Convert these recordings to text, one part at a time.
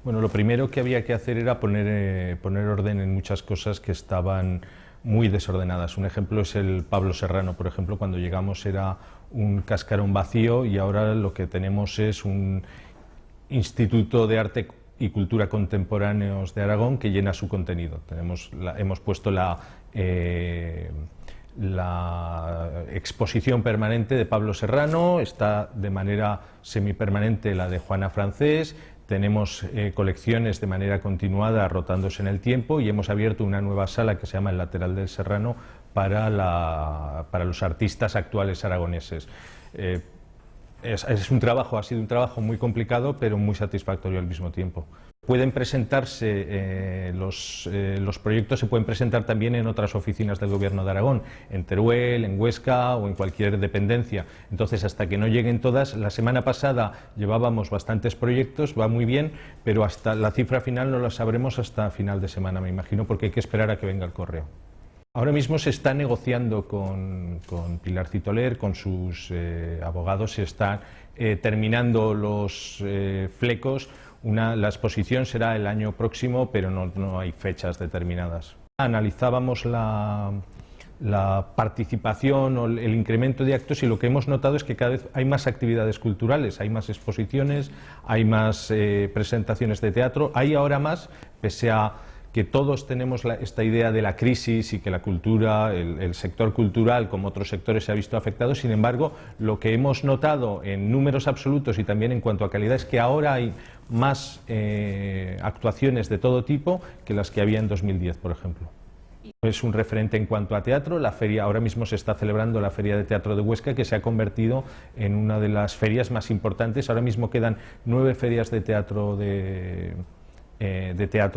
Bueno, lo primero que había que hacer era poner orden en muchas cosas que estaban muy desordenadas. Un ejemplo es el Pablo Serrano, por ejemplo, cuando llegamos era un cascarón vacío y ahora lo que tenemos es un Instituto de Arte y Cultura Contemporáneos de Aragón que llena su contenido. Hemos puesto la exposición permanente de Pablo Serrano, está de manera semipermanente la de Juana Francés, tenemos colecciones de manera continuada rotándose en el tiempo y hemos abierto una nueva sala que se llama el Lateral del Serrano para los artistas actuales aragoneses. Ha sido un trabajo muy complicado, pero muy satisfactorio al mismo tiempo. Pueden presentarse, los proyectos se pueden presentar también en otras oficinas del Gobierno de Aragón, en Teruel, en Huesca o en cualquier dependencia. Entonces, hasta que no lleguen todas, la semana pasada llevábamos bastantes proyectos, va muy bien, pero hasta la cifra final no la sabremos hasta final de semana, me imagino, porque hay que esperar a que venga el correo. Ahora mismo se está negociando con Pilar Citoler, con sus abogados, se están terminando los flecos. La exposición será el año próximo, pero no hay fechas determinadas. Analizábamos la participación o el incremento de actos y lo que hemos notado es que cada vez hay más actividades culturales, hay más exposiciones, hay más presentaciones de teatro, hay ahora más, pese a que todos tenemos esta idea de la crisis y que la cultura, el sector cultural como otros sectores se ha visto afectado. Sin embargo, lo que hemos notado en números absolutos y también en cuanto a calidad es que ahora hay más actuaciones de todo tipo que las que había en 2010, por ejemplo. Es un referente en cuanto a teatro. La feria, ahora mismo se está celebrando la Feria de Teatro de Huesca, que se ha convertido en una de las ferias más importantes. Ahora mismo quedan 9 ferias de teatro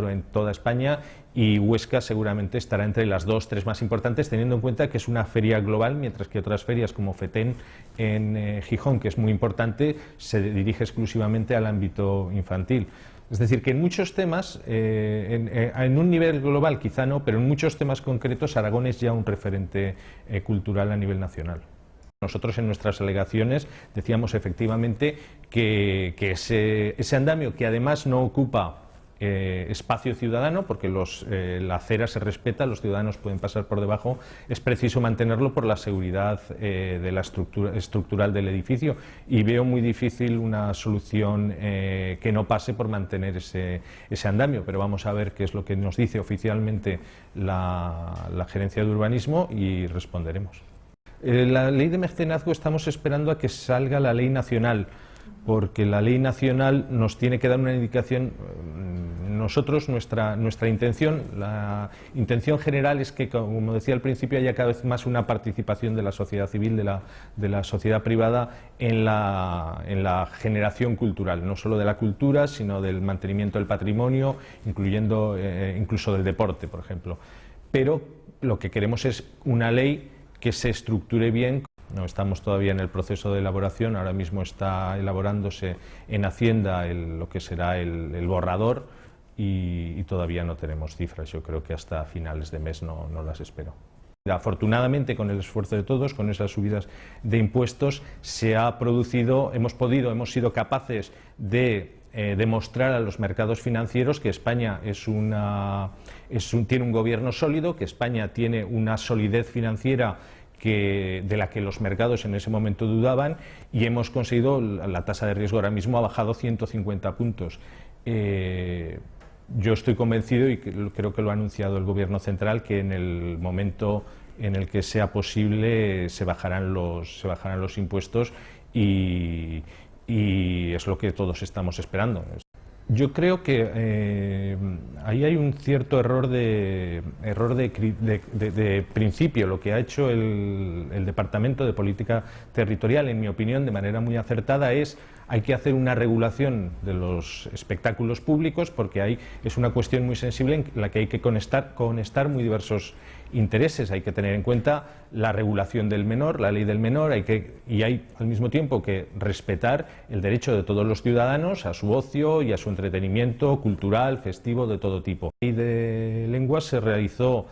en toda España y Huesca seguramente estará entre las 2 o 3 más importantes, teniendo en cuenta que es una feria global, mientras que otras ferias como FETEN en Gijón, que es muy importante, se dirige exclusivamente al ámbito infantil. Es decir, que en muchos temas, en un nivel global quizá no, pero en muchos temas concretos Aragón es ya un referente cultural a nivel nacional. Nosotros en nuestras alegaciones decíamos efectivamente que ese andamio, que además no ocupa espacio ciudadano, porque la acera se respeta, los ciudadanos pueden pasar por debajo, es preciso mantenerlo por la seguridad de la estructural del edificio, y veo muy difícil una solución que no pase por mantener ese andamio, pero vamos a ver qué es lo que nos dice oficialmente la Gerencia de Urbanismo y responderemos. La ley de mecenazgo estamos esperando a que salga la ley nacional, porque la ley nacional nos tiene que dar una indicación. Nosotros, nuestra intención, la intención general es que, como decía al principio, haya cada vez más una participación de la sociedad civil, de la sociedad privada en la generación cultural, no solo de la cultura, sino del mantenimiento del patrimonio, incluyendo incluso del deporte, por ejemplo. Pero lo que queremos es una ley que se estructure bien. No estamos todavía en el proceso de elaboración, ahora mismo está elaborándose en Hacienda lo que será el borrador y todavía no tenemos cifras. Yo creo que hasta finales de mes no las espero. Afortunadamente, con el esfuerzo de todos, con esas subidas de impuestos, hemos sido capaces de demostrar a los mercados financieros que España tiene un gobierno sólido, que España tiene una solidez financiera de la que los mercados en ese momento dudaban, y hemos conseguido, la tasa de riesgo ahora mismo ha bajado 150 puntos. Yo estoy convencido, y creo que lo ha anunciado el Gobierno central, que en el momento en el que sea posible se bajarán los impuestos y es lo que todos estamos esperando. Yo creo que ahí hay un cierto error de principio. Lo que ha hecho el Departamento de Política Territorial, en mi opinión, de manera muy acertada, hay que hacer una regulación de los espectáculos públicos, porque es una cuestión muy sensible en la que hay que conectar muy diversos intereses. Hay que tener en cuenta la regulación del menor, la ley del menor, y hay al mismo tiempo que respetar el derecho de todos los ciudadanos a su ocio y a su entretenimiento cultural, festivo, de todo tipo. La ley de lenguas se realizó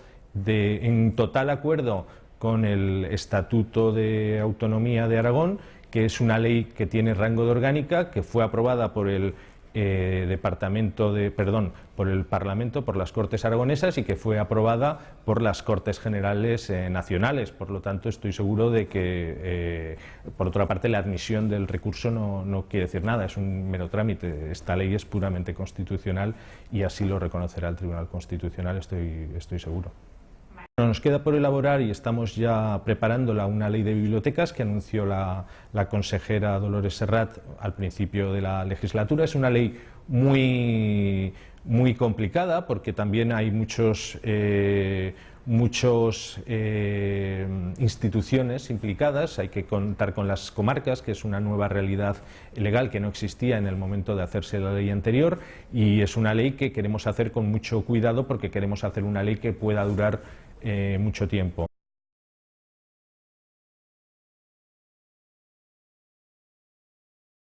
en total acuerdo con el Estatuto de Autonomía de Aragón, que es una ley que tiene rango de orgánica, que fue aprobada por el por el Parlamento, por las Cortes Aragonesas, y que fue aprobada por las Cortes Generales nacionales. Por lo tanto, estoy seguro de que, por otra parte, la admisión del recurso no quiere decir nada, es un mero trámite. Esta ley es puramente constitucional y así lo reconocerá el Tribunal Constitucional, estoy seguro. Nos queda por elaborar, y estamos ya preparándola, una ley de bibliotecas que anunció la consejera Dolores Serrat al principio de la legislatura. Es una ley muy complicada porque también hay muchas instituciones implicadas. Hay que contar con las comarcas, que es una nueva realidad legal que no existía en el momento de hacerse la ley anterior, y es una ley que queremos hacer con mucho cuidado porque queremos hacer una ley que pueda durar mucho tiempo.